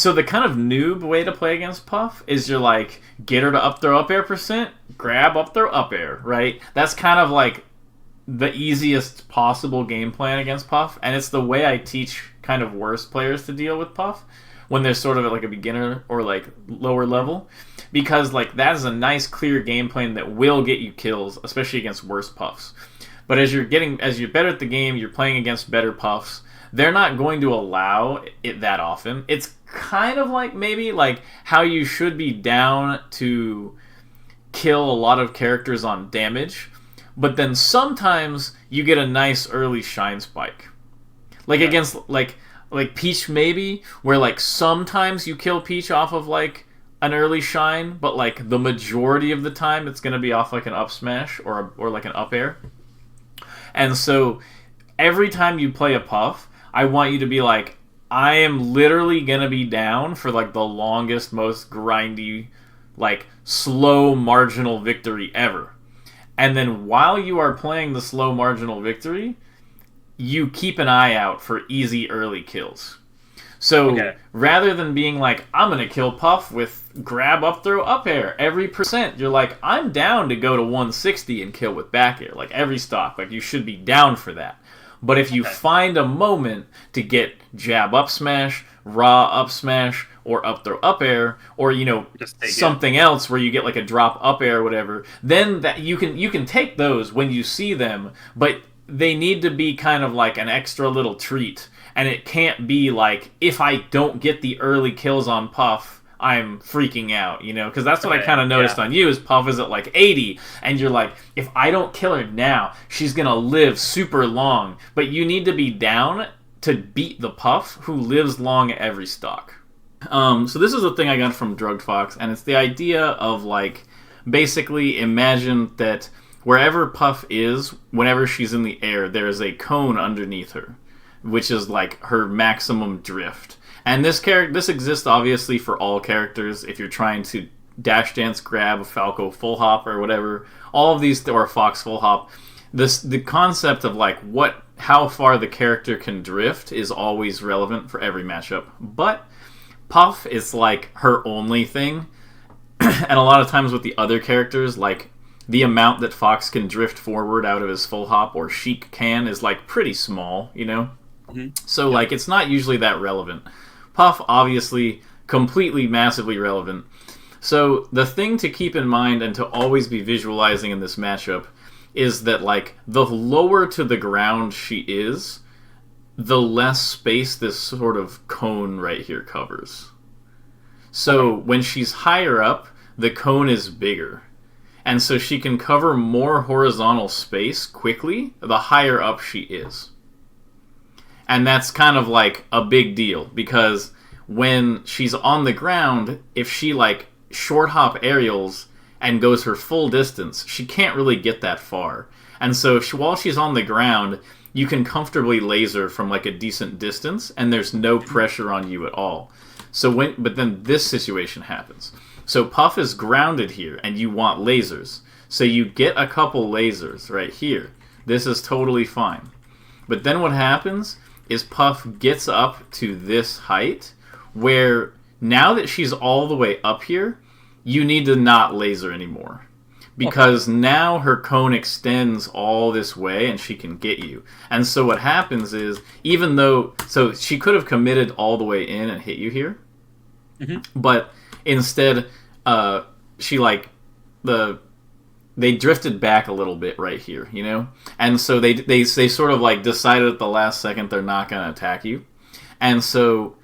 So the kind of noob way to play against Puff is you're like, get her to up throw up air %, grab up throw up air, right? That's kind of like the easiest possible game plan against Puff, and it's the way I teach kind of worse players to deal with Puff when they're sort of at like a beginner or like lower level, because like that is a nice clear game plan that will get you kills, especially against worse Puffs. But as you're better at the game, you're playing against better Puffs, they're not going to allow it that often. It's kind of like maybe like how you should be down to kill a lot of characters on damage, but then sometimes you get a nice early shine spike. Like against like Peach maybe, where like sometimes you kill Peach off of like an early shine, but like the majority of the time it's going to be off like an up smash or like an up air. And so every time you play a Puff, I want you to be like, I am literally going to be down for like the longest, most grindy, like slow marginal victory ever. And then while you are playing the slow marginal victory, you keep an eye out for easy early kills. So rather than being like, I'm going to kill Puff with grab up throw up air every %, you're like, I'm down to go to 160 and kill with back air, like every stock. Like you should be down for that. But if you find a moment to get jab up smash, raw up smash, or up throw up air, or something else where you get like a drop up air or whatever, then that you can take those when you see them, but they need to be kind of like an extra little treat. And it can't be like, if I don't get the early kills on Puff, I'm freaking out, because that's what I kind of noticed on you, is Puff is at like 80, and you're like, if I don't kill her now, she's going to live super long. But you need to be down to beat the Puff, who lives long every stock. So this is a thing I got from Drugged Fox, and it's the idea of like, basically imagine that wherever Puff is, whenever she's in the air, there is a cone underneath her, which is like her maximum drift. And this exists obviously for all characters. If you're trying to dash dance, grab a Falco full hop or whatever, all of these, or a Fox full hop, the concept of like how far the character can drift is always relevant for every matchup. But Puff is like her only thing, and a lot of times with the other characters, like the amount that Fox can drift forward out of his full hop, or Sheik can, is like pretty small, So like it's not usually that relevant. Puff, obviously, completely, massively relevant. So the thing to keep in mind and to always be visualizing in this matchup is that, like, the lower to the ground she is, the less space this sort of cone right here covers. So when she's higher up, the cone is bigger. And so she can cover more horizontal space quickly the higher up she is. And that's kind of like a big deal, because when she's on the ground, if she like short hop aerials and goes her full distance, she can't really get that far. And so while she's on the ground, you can comfortably laser from like a decent distance, and there's no pressure on you at all. But then this situation happens. So Puff is grounded here, and you want lasers. So you get a couple lasers right here. This is totally fine. But then what happens is Puff gets up to this height, where now that she's all the way up here, you need to not laser anymore. Because now her cone extends all this way and she can get you. And so what happens is, so she could have committed all the way in and hit you here, but instead, they drifted back a little bit right here, And so they sort of like decided at the last second they're not going to attack you. And so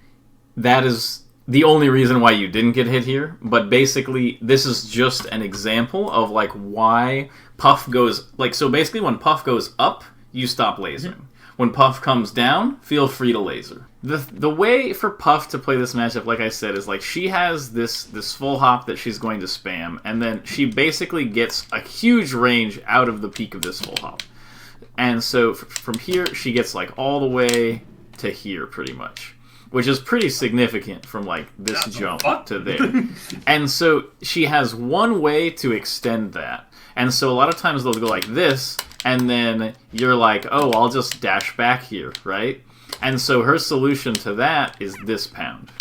that is the only reason why you didn't get hit here. But basically, this is just an example of like why Puff goes, like, so basically when Puff goes up, you stop lasering. When Puff comes down, feel free to laser. The way for Puff to play this matchup, like I said, is like she has this full hop that she's going to spam, and then she basically gets a huge range out of the peak of this full hop. And so from here, she gets like all the way to here pretty much, which is pretty significant from like this jump to there. And so she has one way to extend that. And so a lot of times they'll go like this, and then you're like, oh, I'll just dash back here, right? And so her solution to that is this pound.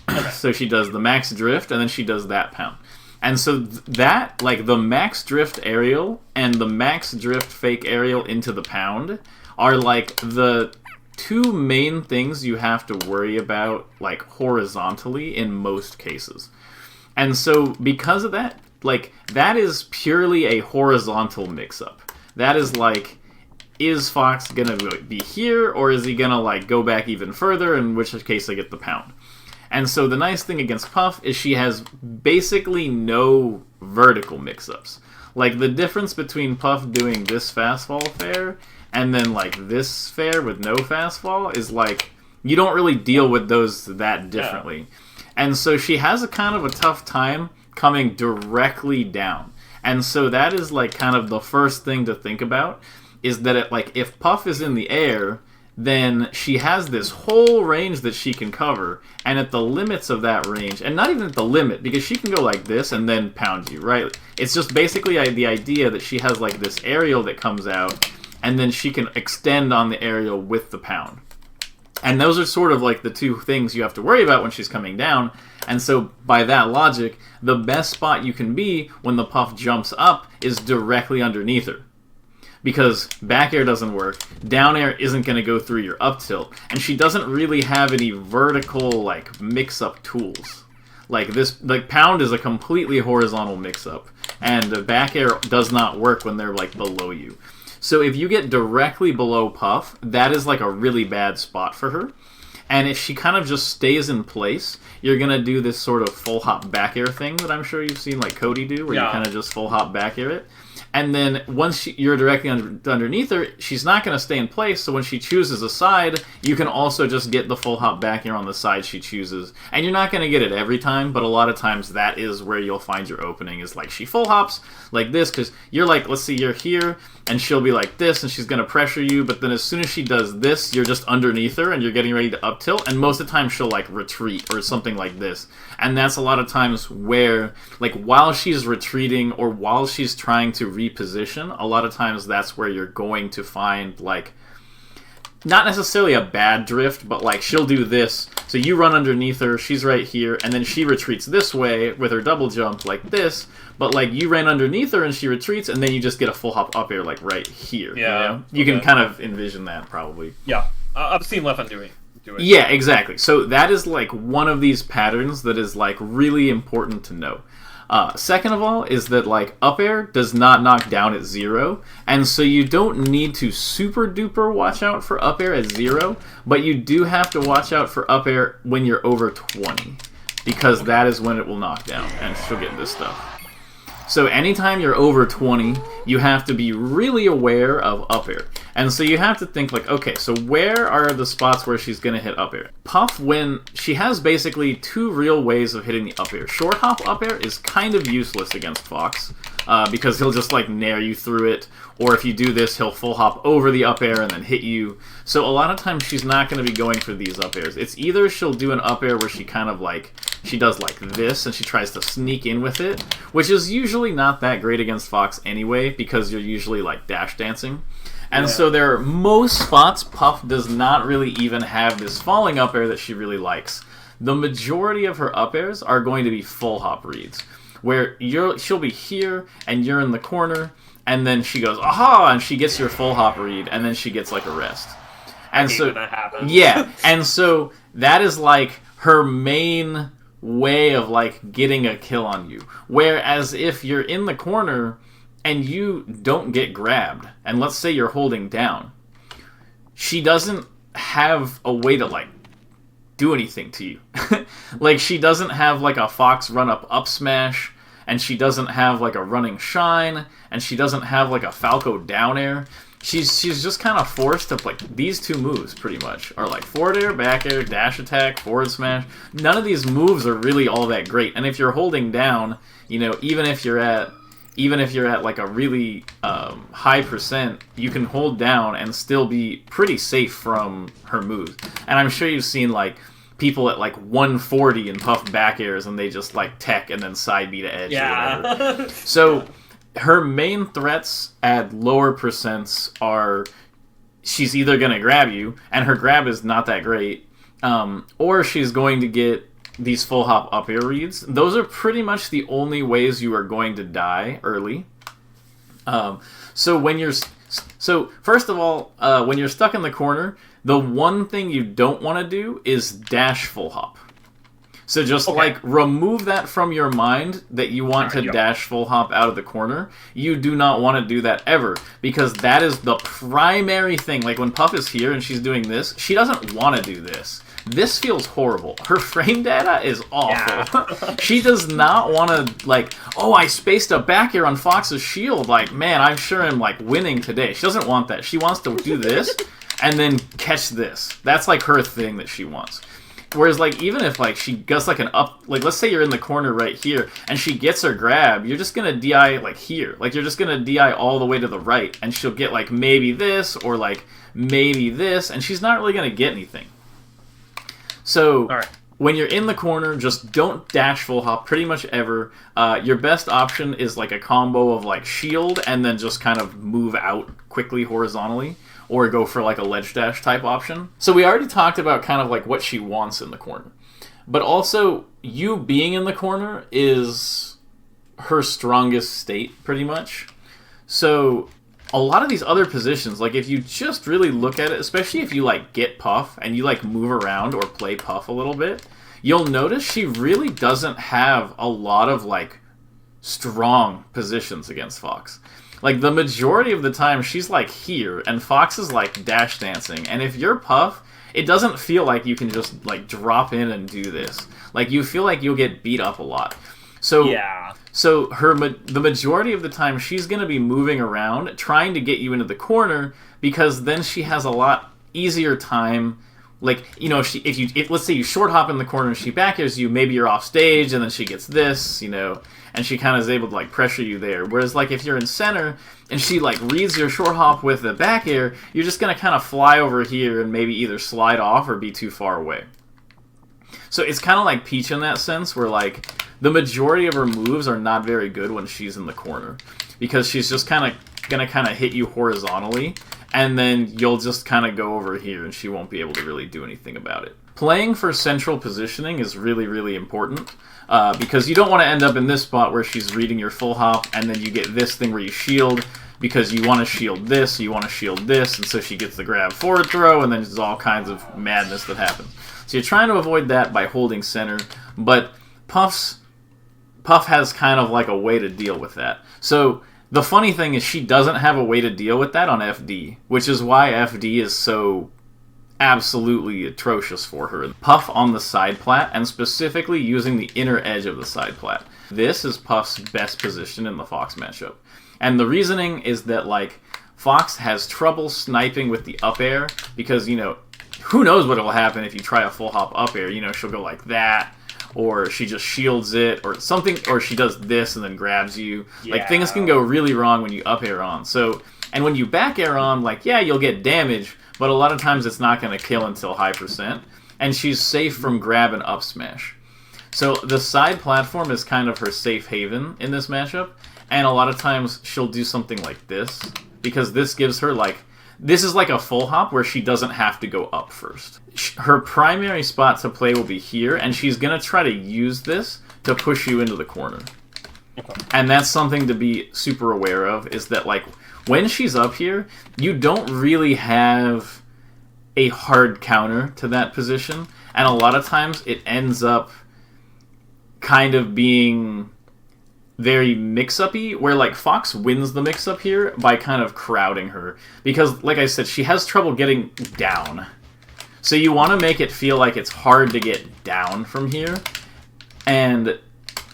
Okay. So she does the max drift, and then she does that pound. And so that, like, the max drift aerial and the max drift fake aerial into the pound are, like, the two main things you have to worry about, like, horizontally in most cases. And so because of that, like, that is purely a horizontal mix-up. That is, like, is Fox gonna be here, or is he gonna, like, go back even further, in which case I get the pound. And so the nice thing against Puff is she has basically no vertical mix-ups. Like, the difference between Puff doing this fastfall fair and then, like, this fair with no fastfall is, like, you don't really deal with those that differently. Yeah. And so she has a kind of a tough time coming directly down. And so that is, like, kind of the first thing to think about, is that, it, like, if Puff is in the air, then she has this whole range that she can cover, and at the limits of that range, and not even at the limit, because she can go like this and then pound you, right? It's just basically the idea that she has, like, this aerial that comes out, and then she can extend on the aerial with the pound. And those are sort of, like, the two things you have to worry about when she's coming down, and so by that logic, the best spot you can be when the Puff jumps up is directly underneath her. Because back air doesn't work, down air isn't going to go through your up tilt, and she doesn't really have any vertical, like, mix-up tools. Like, this, like, pound is a completely horizontal mix-up, and back air does not work when they're, like, below you. So if you get directly below Puff, that is, like, a really bad spot for her. And if she kind of just stays in place, you're going to do this sort of full hop back air thing that I'm sure you've seen, like, Cody do, where you kind of just full hop back air it. And then once you're directly underneath her, she's not going to stay in place, so when she chooses a side, you can also just get the full hop back air on the side she chooses. And you're not going to get it every time, but a lot of times that is where you'll find your opening, is like she full hops like this, because you're like, let's see, you're here, and she'll be like this, and she's going to pressure you, but then as soon as she does this, you're just underneath her, and you're getting ready to up tilt, and most of the time she'll, like, retreat, or something like this. And that's a lot of times where, like, while she's retreating, or while she's trying to reposition, a lot of times that's where you're going to find, like, not necessarily a bad drift, but, like, she'll do this, so you run underneath her, she's right here, and then she retreats this way with her double jump like this, but, like, you ran underneath her and she retreats, and then you just get a full hop up air, like, right here. Yeah. You know? You can kind of envision that, probably. Yeah. I've seen Lefan do it. Yeah, exactly. So that is, like, one of these patterns that is, like, really important to know. Second of all is that, like, up air does not knock down at 0, and so you don't need to super duper watch out for up air at 0, but you do have to watch out for up air when you're over 20, because that is when it will knock down, and she'll get this stuff. So anytime you're over 20, you have to be really aware of up air. And so you have to think, like, okay, so where are the spots where she's going to hit up air? Puff, when she has basically two real ways of hitting the up air. Short hop up air is kind of useless against Fox, because he'll just, like, nair you through it. Or if you do this, he'll full hop over the up air and then hit you. So a lot of times she's not going to be going for these up airs. It's either she'll do an up air where she kind of, like, she does like this and she tries to sneak in with it, which is usually not that great against Fox anyway, because you're usually, like, dash dancing. And so there are most spots Puff does not really even have this falling up air that she really likes. The majority of her up airs are going to be full hop reads, where she'll be here and you're in the corner, and then she goes, aha, and she gets your full hop read, and then she gets, like, a rest. And so that happens. Yeah, and so that is, like, her main way of, like, getting a kill on you. Whereas if you're in the corner and you don't get grabbed, and let's say you're holding down, she doesn't have a way to, like, do anything to you. Like, she doesn't have, like, a Fox run-up smash, and she doesn't have, like, a running shine, and she doesn't have, like, a Falco down air. She's just kind of forced to, like, these two moves, pretty much, are, like, forward air, back air, dash attack, forward smash. None of these moves are really all that great, and if you're holding down, you know, even if you're at, like, a really high percent, you can hold down and still be pretty safe from her moves. And I'm sure you've seen, like, people at, like, 140 and Puff back airs, and they just, like, tech and then side B to edge or whatever. So her main threats at lower percents are she's either going to grab you, and her grab is not that great, or she's going to get these full hop up air reads, those are pretty much the only ways you are going to die early. So first of all, when you're stuck in the corner, the one thing you don't want to do is dash full hop. So just like remove that from your mind that you want to dash full hop out of the corner. You do not want to do that ever, because that is the primary thing. Like when Puff is here and she's doing this, she doesn't want to do this. This feels horrible. Her frame data is awful. Yeah. She does not want to, like, oh, I spaced a back air on Fox's shield. Like, man, I'm sure I'm, like, winning today. She doesn't want that. She wants to do this and then catch this. That's, like, her thing that she wants. Whereas, like, even if, like, she does, like, an up... Like, let's say you're in the corner right here, and she gets her grab, you're just going to DI, like, here. Like, you're just going to DI all the way to the right, and she'll get, like, maybe this, or, like, maybe this, and she's not really going to get anything. So, when you're in the corner, just don't dash full hop pretty much ever. Your best option is, like, a combo of, like, shield, and then just kind of move out quickly horizontally. Or go for like a ledge dash type option. So we already talked about kind of like what she wants in the corner. But also, you being in the corner is her strongest state, pretty much. So a lot of these other positions, like if you just really look at it, especially if you like get Puff and you like move around or play Puff a little bit, you'll notice she really doesn't have a lot of like strong positions against Fox. Like, the majority of the time, she's, like, here, and Fox is, like, dash dancing. And if you're Puff, it doesn't feel like you can just, like, drop in and do this. Like, you feel like you'll get beat up a lot. So, so the majority of the time, she's going to be moving around, trying to get you into the corner, because then she has a lot easier time. Like, you know, if let's say you short hop in the corner and she back airs you, maybe you're off stage, and then she gets this, you know, and she kind of is able to, like, pressure you there. Whereas, like, if you're in center and she, like, reads your short hop with a back air, you're just going to kind of fly over here and maybe either slide off or be too far away. So it's kind of like Peach in that sense, where, like, the majority of her moves are not very good when she's in the corner. Because she's just kind of going to kind of hit you horizontally, and then you'll just kind of go over here and she won't be able to really do anything about it. Playing for central positioning is really, really important. Because you don't want to end up in this spot where she's reading your full hop, and then you get this thing where you shield, because you want to shield this, you want to shield this, and so she gets the grab forward throw, and then there's all kinds of madness that happens. So you're trying to avoid that by holding center, but Puff has kind of like a way to deal with that. So the funny thing is she doesn't have a way to deal with that on FD, which is why FD is so absolutely atrocious for her. Puff on the side plat, and specifically using the inner edge of the side plat. This is Puff's best position in the Fox matchup. And the reasoning is that, like, Fox has trouble sniping with the up air, because, you know, who knows what will happen if you try a full hop up air. You know, she'll go like that, or she just shields it, or something, or she does this and then grabs you. Yeah. Like, things can go really wrong when you up air on. So, and when you back air on, like, yeah, you'll get damage, but a lot of times it's not going to kill until high %, and she's safe from grab and up smash. So the side platform is kind of her safe haven in this matchup, and a lot of times she'll do something like this, because this gives her, like, this is like a full hop where she doesn't have to go up first. Her primary spot to play will be here, and she's going to try to use this to push you into the corner. And that's something to be super aware of, is that, like, when she's up here, you don't really have a hard counter to that position, and a lot of times it ends up kind of being very mix-up-y, where, like, Fox wins the mix-up here by kind of crowding her. Because, like I said, she has trouble getting down. So you want to make it feel like it's hard to get down from here, and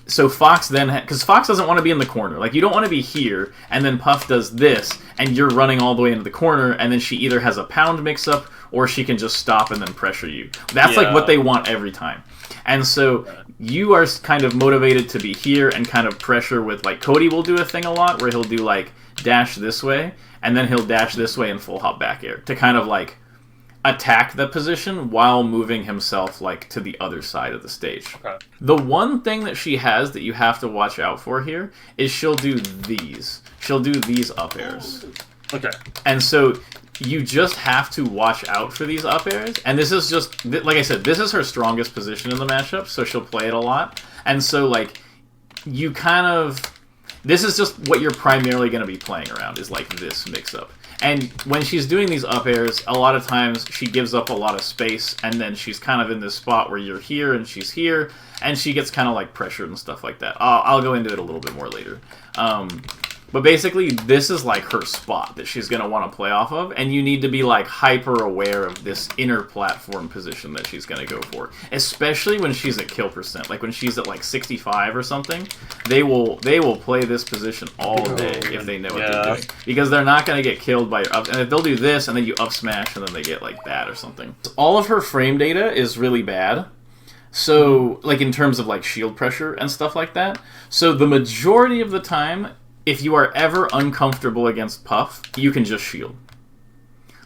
so Fox then, because Fox doesn't want to be in the corner. Like, you don't want to be here, and then Puff does this, and you're running all the way into the corner, and then she either has a pound mix-up, or she can just stop and then pressure you. That's, like, what they want every time. And so you are kind of motivated to be here and kind of pressure with, like, Cody will do a thing a lot, where he'll do, like, dash this way, and then he'll dash this way and full hop back air, to kind of, like, attack the position while moving himself, like, to the other side of the stage. Okay. The one thing that she has that you have to watch out for here is she'll do these. She'll do these up airs. Okay. And so you just have to watch out for these up airs. And this is just, like I said, this is her strongest position in the matchup, so she'll play it a lot. And so, like, you kind of... This is just what you're primarily going to be playing around, is, like, this mix-up. And when she's doing these up airs, a lot of times she gives up a lot of space, and then she's kind of in this spot where you're here and she's here, and she gets kind of, like, pressured and stuff like that. I'll go into it a little bit more later. But basically, this is, like, her spot that she's going to want to play off of, and you need to be, like, hyper-aware of this inner platform position that she's going to go for. Especially when she's at kill percent. Like, when she's at, like, 65 or something, they will play this position all day if they know what they're doing. Because they're not going to get killed by your up... And if they'll do this, and then you up smash, and then they get, like, that or something. All of her frame data is really bad. So, like, in terms of, like, shield pressure and stuff like that. So, the majority of the time... If you are ever uncomfortable against Puff, you can just shield.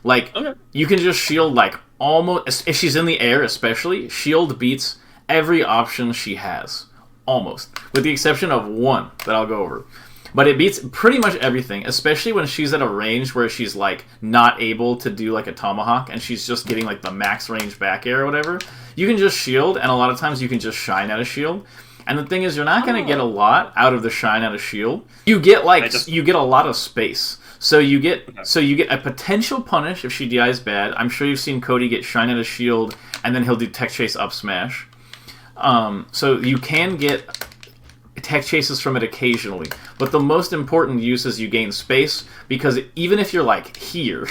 Like, you can just shield, like, almost... If she's in the air, especially, shield beats every option she has. Almost. With the exception of one that I'll go over. But it beats pretty much everything, especially when she's at a range where she's, like, not able to do, like, a tomahawk, and she's just getting, like, the max range back air or whatever. You can just shield, and a lot of times you can just shine at a shield. And the thing is, you're not going to get a lot out of the shine out of shield. You get you get a lot of space. So you get a potential punish if she DIs bad. I'm sure you've seen Cody get shine out of shield, and then he'll do tech chase up smash. So you can get tech chases from it occasionally, but the most important use is you gain space, because even if you're like here,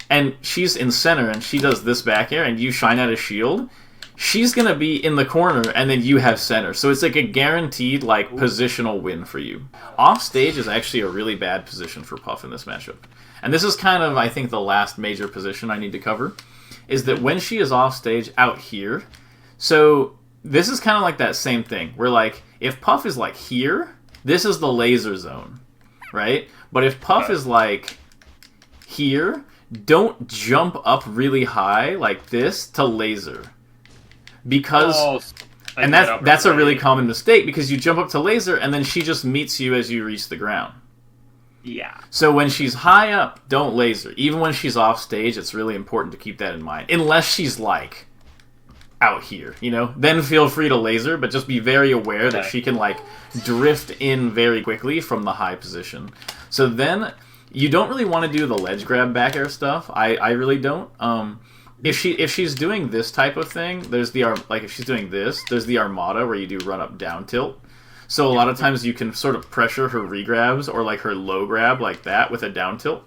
and she's in center and she does this back air, and you shine out a shield. She's going to be in the corner, and then you have center. So it's like a guaranteed, like, positional win for you. Off stage is actually a really bad position for Puff in this matchup. And this is kind of, I think, the last major position I need to cover, is that when she is off stage out here, so this is kind of like that same thing, where, like, if Puff is, like, here, this is the laser zone, right? But if Puff is, like, here, don't jump up really high like this to laser. Because, and that's a really common mistake, because you jump up to laser, and then she just meets you as you reach the ground. Yeah. So when she's high up, don't laser. Even when she's off stage, it's really important to keep that in mind. Unless she's, like, out here, you know? Then feel free to laser, but just be very aware that she can, like, drift in very quickly from the high position. So then, you don't really want to do the ledge grab back air stuff. I really don't. If she's doing this type of thing, there's the if she's doing this, there's the Armada where you do run up down tilt. So a lot of times you can sort of pressure her regrabs or like her low grab like that with a down tilt.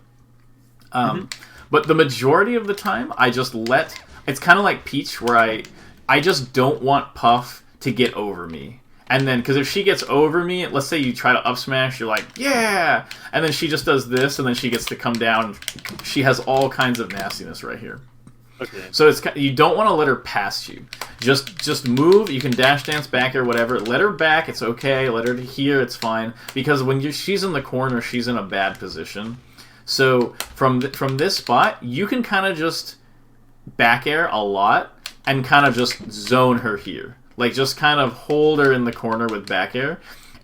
But the majority of the time, I just let... It's kind of like Peach, where I just don't want Puff to get over me. And then, because if she gets over me, let's say you try to up smash, you're like, yeah! And then she just does this, and then she gets to come down. She has all kinds of nastiness right here. Okay. So you don't want to let her pass you. Just move. You can dash dance back or whatever. Let her back. It's okay. Let her here. It's fine. Because when she's in the corner, she's in a bad position. So from this spot, you can kind of just back air a lot and kind of just zone her here. Like, just kind of hold her in the corner with back air.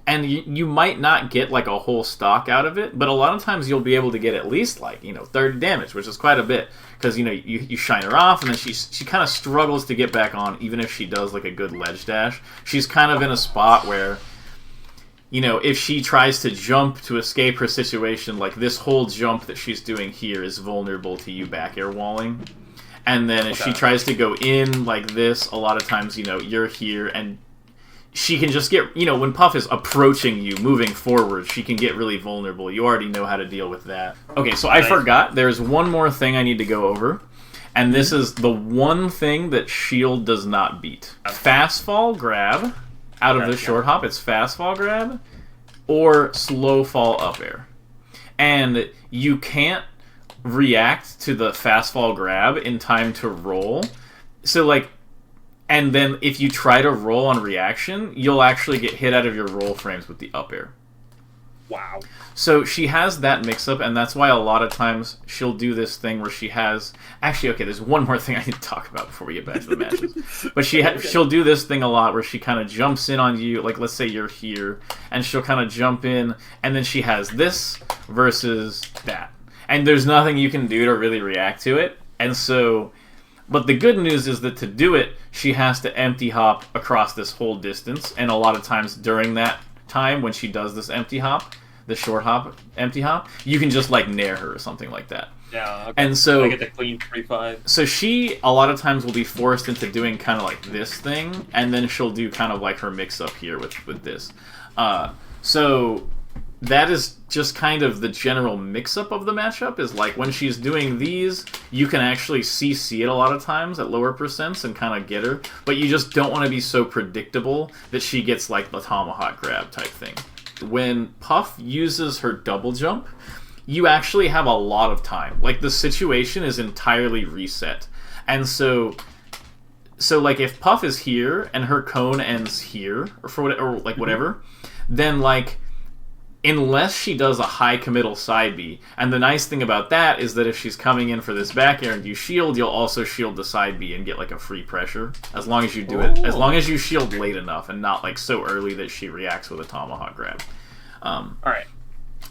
And you might not get, like, a whole stock out of it, but a lot of times you'll be able to get at least, like, 30 damage, which is quite a bit. Because, you shine her off, and then she kind of struggles to get back on, even if she does, like, a good ledge dash. She's kind of in a spot where, if she tries to jump to escape her situation, like, this whole jump that she's doing here is vulnerable to you back air walling. And then if she tries to go in like this, a lot of times, you're here, and she can just get, when Puff is approaching you, moving forward, she can get really vulnerable. You already know how to deal with that. Okay, so I forgot. There's one more thing I need to go over, and this is the one thing that Shield does not beat. Fast fall grab out of the short hop. It's fast fall grab or slow fall up air. And you can't react to the fast fall grab in time to roll. So, and then if you try to roll on reaction, you'll actually get hit out of your roll frames with the up air. Wow. So she has that mix-up, and that's why a lot of times she'll do this thing where she has... Actually, okay, there's one more thing I need to talk about before we get back to the matches. But she'll do this thing a lot where she kind of jumps in on you, like let's say you're here, and she'll kind of jump in, and then she has this versus that. and there's nothing you can do to really react to it. And so, but the good news is that to do it, she has to empty hop across this whole distance, and a lot of times during that time when she does this empty hop, the short hop, empty hop, you can just like nair her or something like that. Yeah, okay. And so I get the clean 3-5. So she a lot of times will be forced into doing kind of like this thing, and then she'll do kind of like her mix up here with this. So that is just kind of the general mix up of the matchup. Is like when she's doing these, you can actually CC it a lot of times at lower percents and kind of get her, but you just don't want to be so predictable that she gets like the tomahawk grab type thing. When Puff uses her double jump, you actually have a lot of time. Like, the situation is entirely reset. And so like, if Puff is here and her cone ends here, or whatever, then, like, unless she does a high committal side B, and the nice thing about that is that if she's coming in for this back air and you shield, you'll also shield the side B and get, like, a free pressure, as long as you do it, as long as you shield late enough and not, like, so early that she reacts with a tomahawk grab. Alright.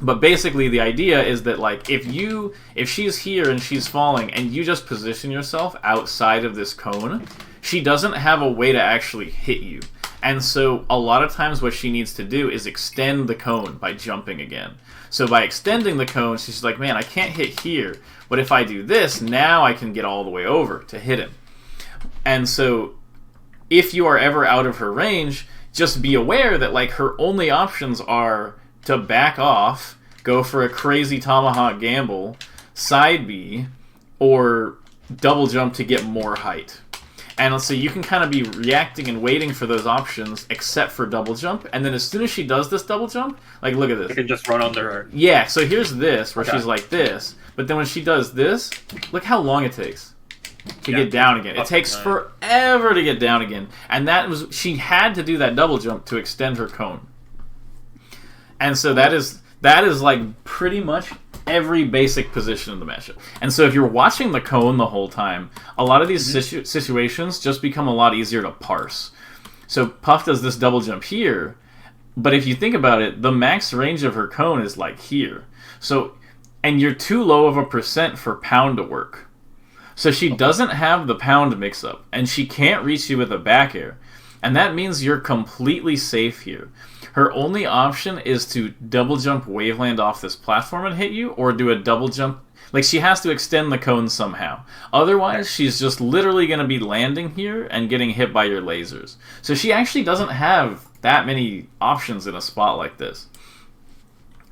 But basically, the idea is that, like, if she's here and she's falling, and you just position yourself outside of this cone, she doesn't have a way to actually hit you. And so, a lot of times what she needs to do is extend the cone by jumping again. So by extending the cone, she's like, man, I can't hit here, but if I do this, now I can get all the way over to hit him. And so, if you are ever out of her range, just be aware that, like, her only options are to back off, go for a crazy tomahawk gamble, side B, or double jump to get more height. And so you can kind of be reacting and waiting for those options, except for double jump. And then as soon as she does this double jump, like, look at this. You can just run under her. Yeah, so here's this, where she's like this. But then when she does this, look how long it takes to get down again. It takes forever to get down again. And she had to do that double jump to extend her cone. And so that is like pretty much every basic position in the matchup. And so if you're watching the cone the whole time, a lot of these situations just become a lot easier to parse. So Puff does this double jump here, but if you think about it, the max range of her cone is like here. So, and you're too low of a percent for pound to work. So she doesn't have the pound mix-up, and she can't reach you with a back air. And that means you're completely safe here. Her only option is to double jump Waveland off this platform and hit you, or do a double jump. Like, she has to extend the cone somehow. Otherwise, she's just literally going to be landing here and getting hit by your lasers. So she actually doesn't have that many options in a spot like this.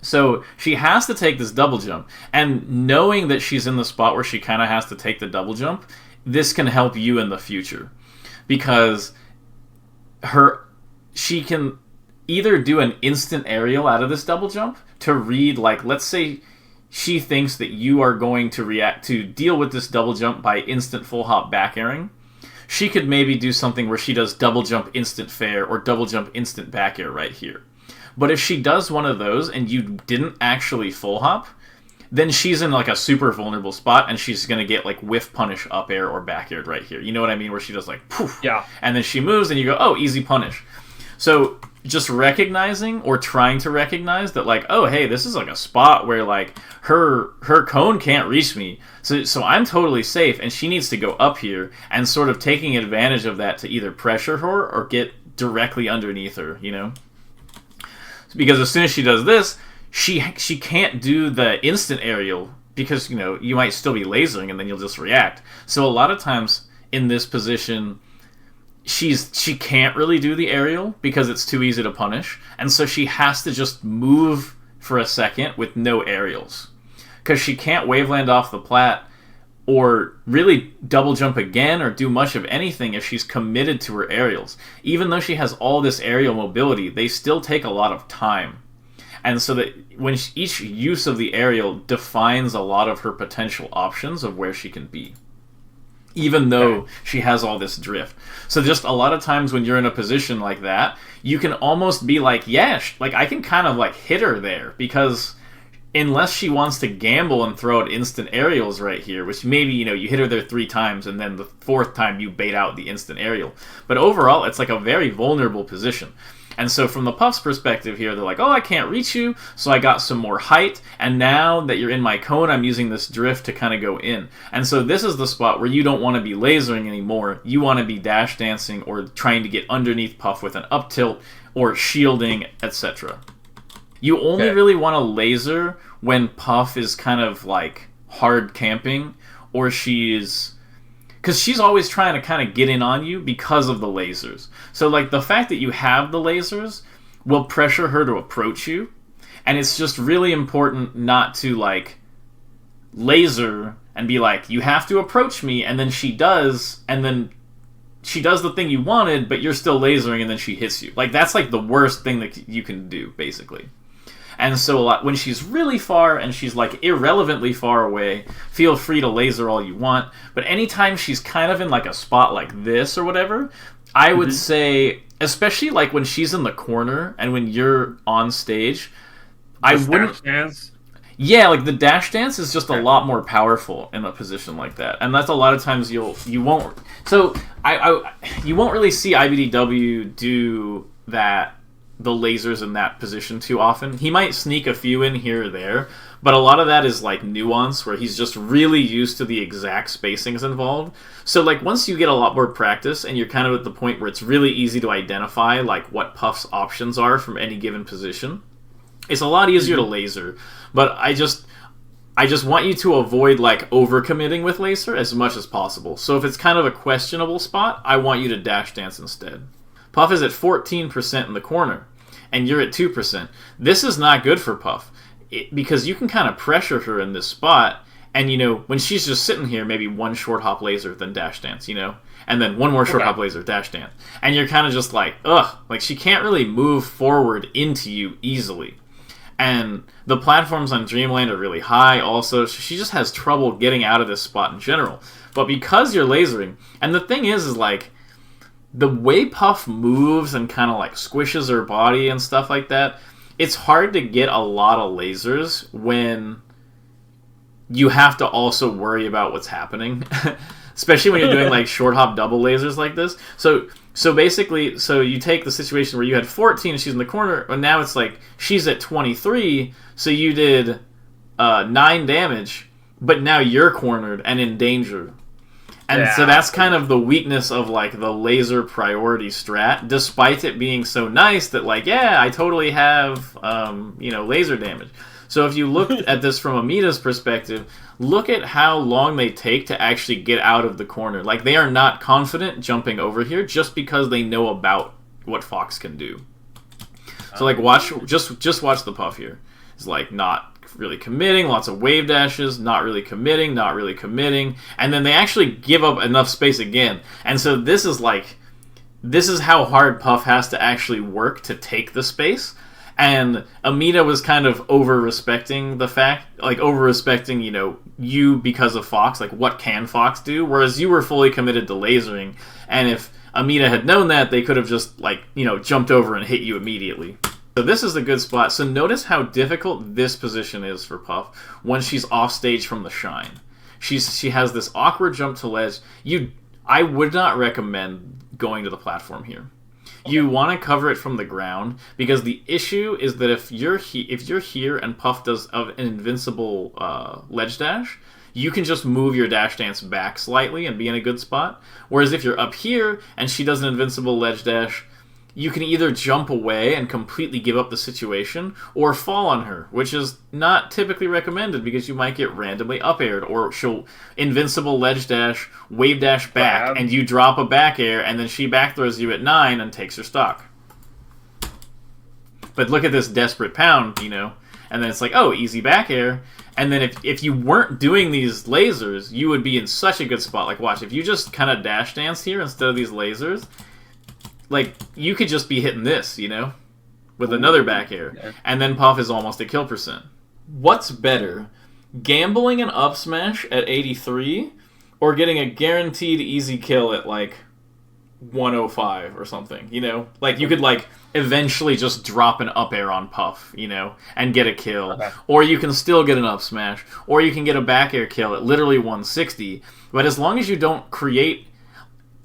So she has to take this double jump, and knowing that she's in the spot where she kind of has to take the double jump, this can help you in the future. Because she can either do an instant aerial out of this double jump to read, like, let's say she thinks that you are going to react to deal with this double jump by instant full hop back airing. She could maybe do something where she does double jump instant fair or double jump instant back air right here. But if she does one of those and you didn't actually full hop, then she's in like a super vulnerable spot and she's going to get like whiff punish up air or back aired right here. You know what I mean? Where she does like poof. Yeah. And then she moves and you go, oh, easy punish. So just recognizing or trying to recognize that, like, oh, hey, this is like a spot where like her cone can't reach me. So I'm totally safe, and she needs to go up here, and sort of taking advantage of that to either pressure her or get directly underneath her, you know? Because as soon as she does this, she can't do the instant aerial because, you know, you might still be lasering and then you'll just react. So a lot of times in this position, she can't really do the aerial because it's too easy to punish, and so she has to just move for a second with no aerials because she can't waveland off the plat or really double jump again or do much of anything if she's committed to her aerials. Even though she has all this aerial mobility, they still take a lot of time. And so that when each use of the aerial defines a lot of her potential options of where she can be, even though she has all this drift. So just a lot of times when you're in a position like that, you can almost be like, yeah, like I can kind of like hit her there, because unless she wants to gamble and throw out instant aerials right here, which maybe, you know, you hit her there 3 times and then the 4th time you bait out the instant aerial. But overall, it's like a very vulnerable position. And so from the Puff's perspective here, they're like, oh, I can't reach you, so I got some more height, and now that you're in my cone, I'm using this drift to kind of go in. And so this is the spot where you don't want to be lasering anymore. You want to be dash dancing or trying to get underneath Puff with an up tilt or shielding, etc. You only really want to laser when Puff is kind of like hard camping, or she's... because she's always trying to kind of get in on you because of the lasers. So, like, the fact that you have the lasers will pressure her to approach you. And it's just really important not to, like, laser and be like, you have to approach me, and then she does, and then she does the thing you wanted, but you're still lasering, and then she hits you. Like, that's, like, the worst thing that you can do, basically. And so when she's really far and she's like irrelevantly far away, feel free to laser all you want. But anytime she's kind of in like a spot like this or whatever, I would say, especially like when she's in the corner and when you're on stage, I wouldn't... dash dance? Yeah, like the dash dance is just a lot more powerful in a position like that. And that's a lot of times you won't... So you won't really see IBDW do that, the lasers in that position too often. He might sneak a few in here or there, but a lot of that is like nuance where he's just really used to the exact spacings involved. So like once you get a lot more practice and you're kind of at the point where it's really easy to identify like what Puff's options are from any given position, it's a lot easier to laser. But I just want you to avoid like overcommitting with laser as much as possible. So if it's kind of a questionable spot, I want you to dash dance instead. Puff is at 14% in the corner, and you're at 2%. This is not good for Puff, because you can kind of pressure her in this spot, and, you know, when she's just sitting here, maybe one short hop laser, then dash dance, you know? And then one more short hop laser, dash dance. And you're kind of just like, ugh, like she can't really move forward into you easily. And the platforms on Dreamland are really high also, so she just has trouble getting out of this spot in general. But because you're lasering, and the thing is like, the way Puff moves and kind of like squishes her body and stuff like that, it's hard to get a lot of lasers when you have to also worry about what's happening. Especially when you're doing like short hop double lasers like this. So basically, so you take the situation where you had 14 and she's in the corner, and now it's like she's at 23, so you did 9 damage, but now you're cornered and in danger. And so that's kind of the weakness of, like, the laser priority strat, despite it being so nice that, like, yeah, I totally have, laser damage. So if you look at this from Amita's perspective, look at how long they take to actually get out of the corner. Like, they are not confident jumping over here just because they know about what Fox can do. So, like, just watch the Puff here. It's, like, not really committing, lots of wave dashes, not really committing, and then they actually give up enough space again. And so this is how hard Puff has to actually work to take the space. And Amita was kind of over-respecting the fact, like, over-respecting, you know, you because of Fox, like, what can Fox do? Whereas you were fully committed to lasering, and if Amita had known that, they could have just, like, you know, jumped over and hit you immediately. So this is a good spot. So notice how difficult this position is for Puff when she's off stage from the shine. She has this awkward jump to ledge. I would not recommend going to the platform here. You want to cover it from the ground, because the issue is that if you're here and Puff does an invincible ledge dash, you can just move your dash dance back slightly and be in a good spot. Whereas if you're up here and she does an invincible ledge dash, you can either jump away and completely give up the situation, or fall on her, which is not typically recommended because you might get randomly up-aired, or she'll invincible ledge dash, wave dash back, and you drop a back air, and then she back throws you at 9 and takes your stock. But look at this desperate pound, you know, and then it's like, oh, easy back air. And then if you weren't doing these lasers, you would be in such a good spot. Like, watch, if you just kind of dash dance here instead of these lasers, like, you could just be hitting this, you know, with another back air, and then Puff is almost at kill percent. What's better, gambling an up smash at 83, or getting a guaranteed easy kill at, like, 105 or something, you know? Like, you could, like, eventually just drop an up air on Puff, you know, and get a kill. Okay. Or you can still get an up smash, or you can get a back air kill at literally 160, but as long as you don't create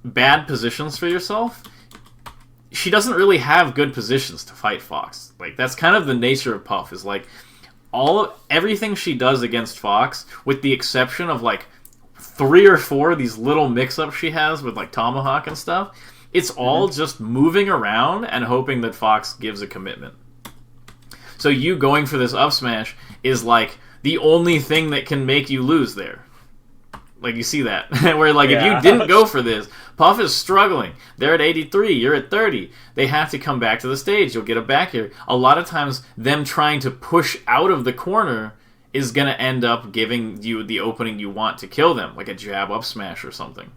bad positions for yourself, she doesn't really have good positions to fight Fox. Like, that's kind of the nature of Puff, is like everything she does against Fox, with the exception of like 3 or 4 of these little mix-ups she has with like Tomahawk and stuff, it's all just moving around and hoping that Fox gives a commitment. So you going for this up smash is like the only thing that can make you lose there. Like, you see that. Where, like, if you didn't go for this, Puff is struggling. They're at 83, you're at 30. They have to come back to the stage. You'll get it back here. A lot of times, them trying to push out of the corner is going to end up giving you the opening you want to kill them, like a jab up smash or something.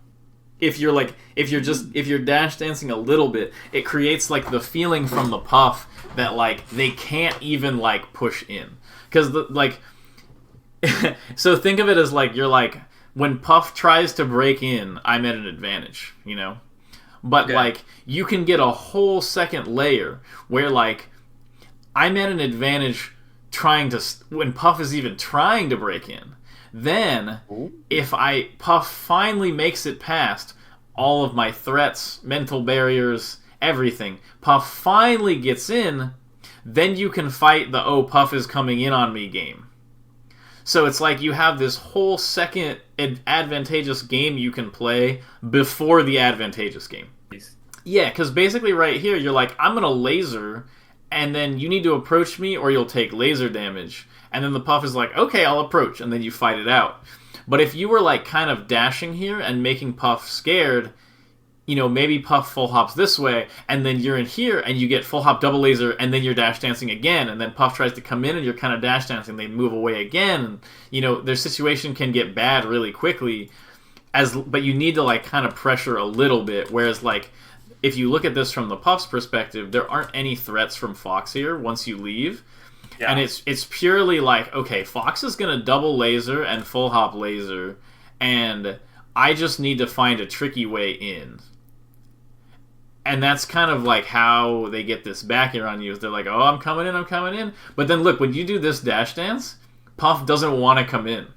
If you're dash dancing a little bit, it creates, like, the feeling from the Puff that, like, they can't even, like, push in. Because, like... so think of it as, like, you're, like... When Puff tries to break in, I'm at an advantage, you know? But, like, you can get a whole second layer where, like, I'm at an advantage when Puff is even trying to break in. Then, if Puff finally makes it past all of my threats, mental barriers, everything, Puff finally gets in, then you can fight the, oh, Puff is coming in on me game. So it's like you have this whole second advantageous game you can play before the advantageous game. Yeah, because basically right here, you're like, I'm going to laser, and then you need to approach me or you'll take laser damage. And then the Puff is like, okay, I'll approach, and then you fight it out. But if you were like kind of dashing here and making Puff scared, you know, maybe Puff full hops this way, and then you're in here, and you get full hop double laser, and then you're dash dancing again, and then Puff tries to come in, and you're kind of dash dancing, they move away again, and, you know, their situation can get bad really quickly, but you need to, like, kind of pressure a little bit, whereas, like, if you look at this from the Puff's perspective, there aren't any threats from Fox here once you leave, and it's purely like, okay, Fox is going to double laser and full hop laser, and I just need to find a tricky way in. And that's kind of like how they get this back here on you. Is they're like, oh, I'm coming in. But then look, when you do this dash dance, Puff doesn't want to come in.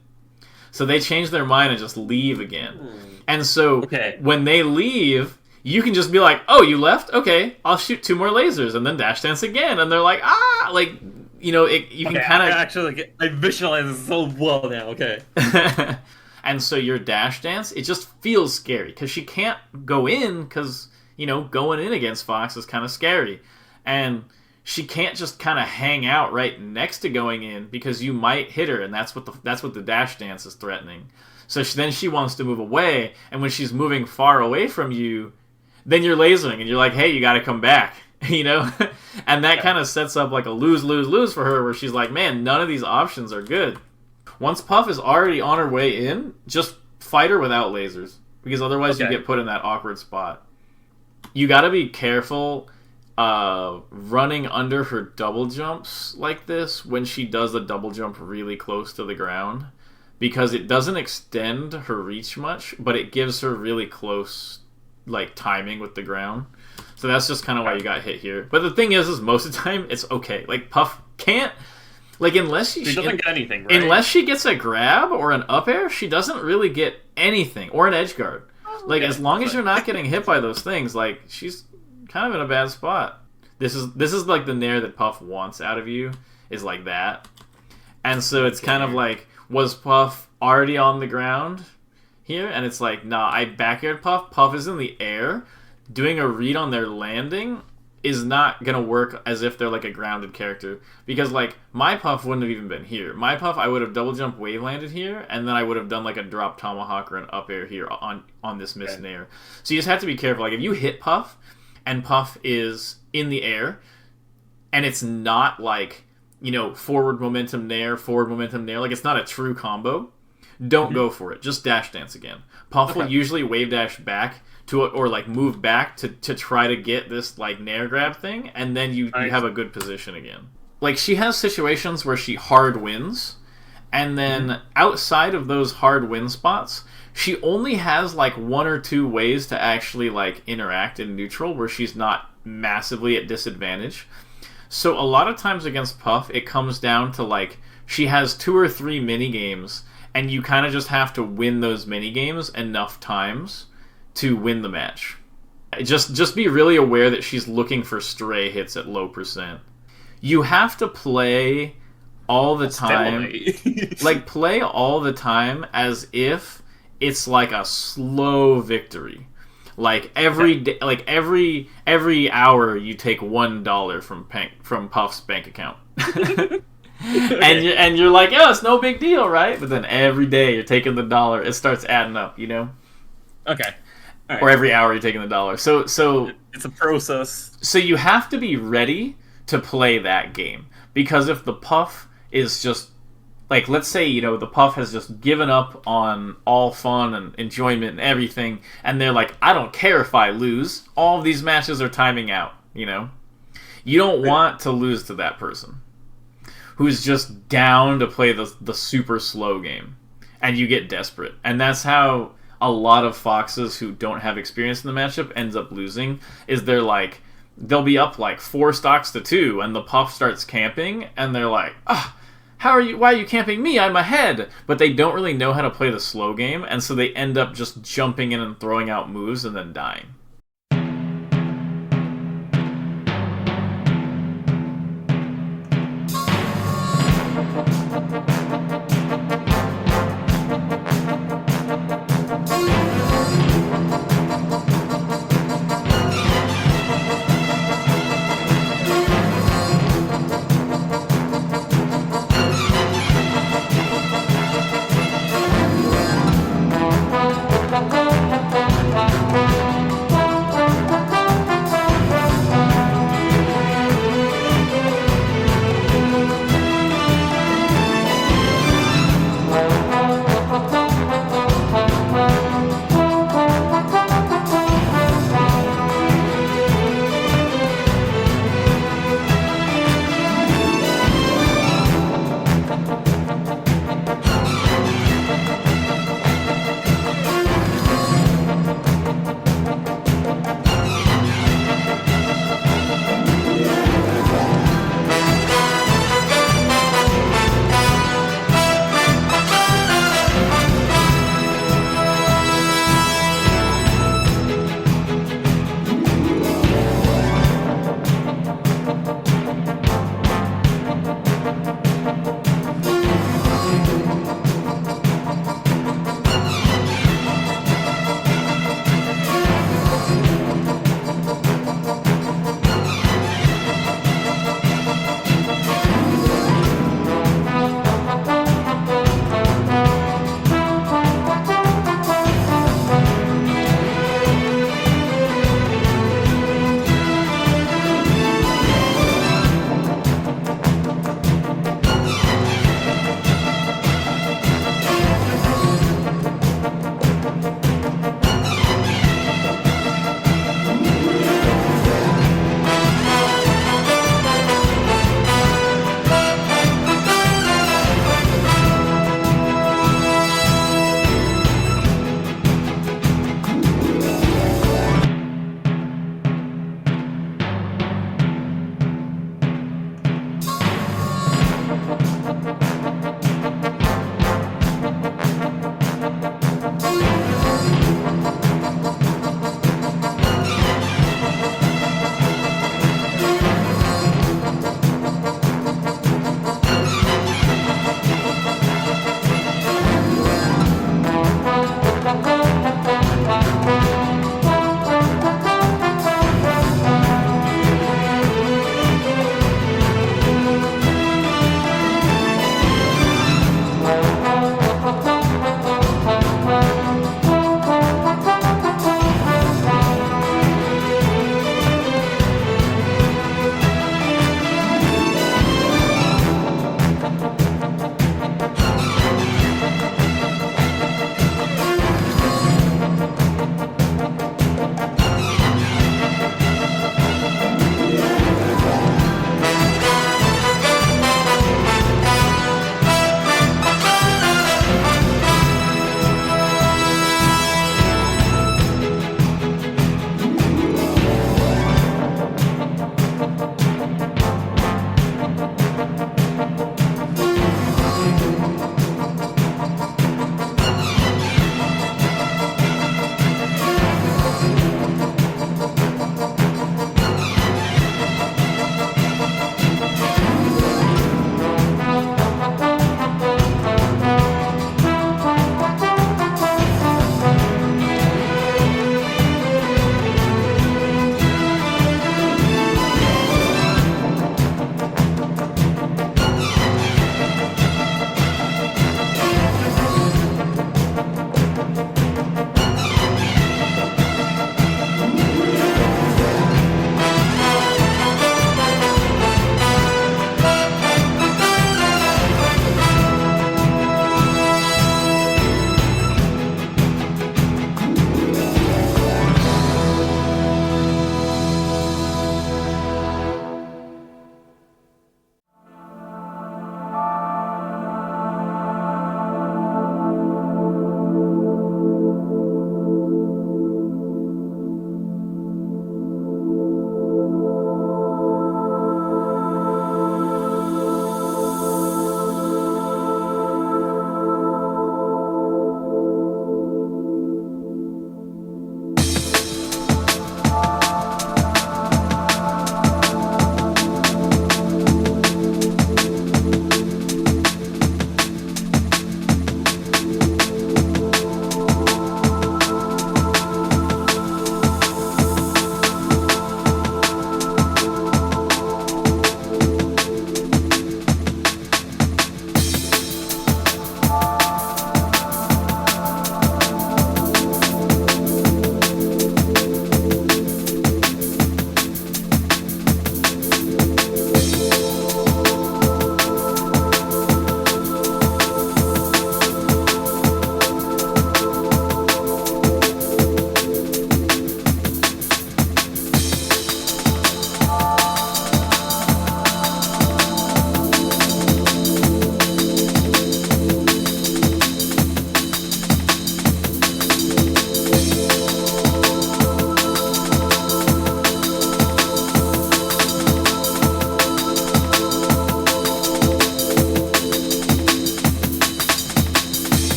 So they change their mind and just leave again. And so when they leave, you can just be like, oh, you left? Okay, I'll shoot 2 more lasers and then dash dance again. And they're like, ah! Like, you know, you can kind of... Actually, I visualize this so well now, okay. And so your dash dance, it just feels scary. Because she can't go in because... You know, going in against Fox is kind of scary. And she can't just kind of hang out right next to going in because you might hit her, and that's what the dash dance is threatening. So then she wants to move away, and when she's moving far away from you, then you're lasering, and you're like, hey, you got to come back, you know? And that kind of sets up like a lose-lose-lose for her, where she's like, man, none of these options are good. Once Puff is already on her way in, just fight her without lasers, because otherwise you get put in that awkward spot. You gotta be careful running under her double jumps like this when she does the double jump really close to the ground, because it doesn't extend her reach much, but it gives her really close like timing with the ground. So that's just kind of why you got hit here. But the thing is most of the time it's okay. Like Puff can't, like, unless she doesn't get anything, right? Unless she gets a grab or an up air, she doesn't really get anything, or an edge guard. Like, as long as you're not getting hit by those things, like, she's kind of in a bad spot. This is like the nair that Puff wants out of you, is like that. And so it's kind of like, was Puff already on the ground here? And it's like, nah, I back aired Puff. Puff is in the air. Doing a read on their landing is not going to work as if they're like a grounded character. Because, like, my Puff wouldn't have even been here. My Puff, I would have double jump wave landed here, and then I would have done like a drop tomahawk or an up air here on this missed nair. So you just have to be careful. Like, if you hit Puff, and Puff is in the air, and it's not like, you know, forward momentum nair, like it's not a true combo, don't go for it. Just dash dance again. Puff will usually wave dash back to it, or like move back to try to get this like nair grab thing, and then you have a good position again. Like, she has situations where she hard wins, and then outside of those hard win spots, she only has like 1 or 2 ways to actually like interact in neutral where she's not massively at disadvantage. So a lot of times against Puff, it comes down to like she has 2 or 3 mini games, and you kind of just have to win those mini games enough times to win the match. Just be really aware that she's looking for stray hits at low percent. You have to play all the time. Like, play all the time as if it's like a slow victory. Like every day, like every hour you take $1 from Puff's bank account. And you're like, oh, it's no big deal, right? But then every day you're taking the dollar, it starts adding up, you know? Okay. Right. Or every hour you're taking the dollar. So it's a process. So you have to be ready to play that game, because if the Puff is just like, let's say, you know, the Puff has just given up on all fun and enjoyment and everything, and they're like, I don't care if I lose. All of these matches are timing out, you know? You don't want to lose to that person who's just down to play the super slow game, and you get desperate. And that's how a lot of foxes who don't have experience in the matchup ends up losing, is they'll be up like 4 stocks to 2, and the Puff starts camping, and they're like, why are you camping me? I'm ahead. But they don't really know how to play the slow game, and so they end up just jumping in and throwing out moves and then dying.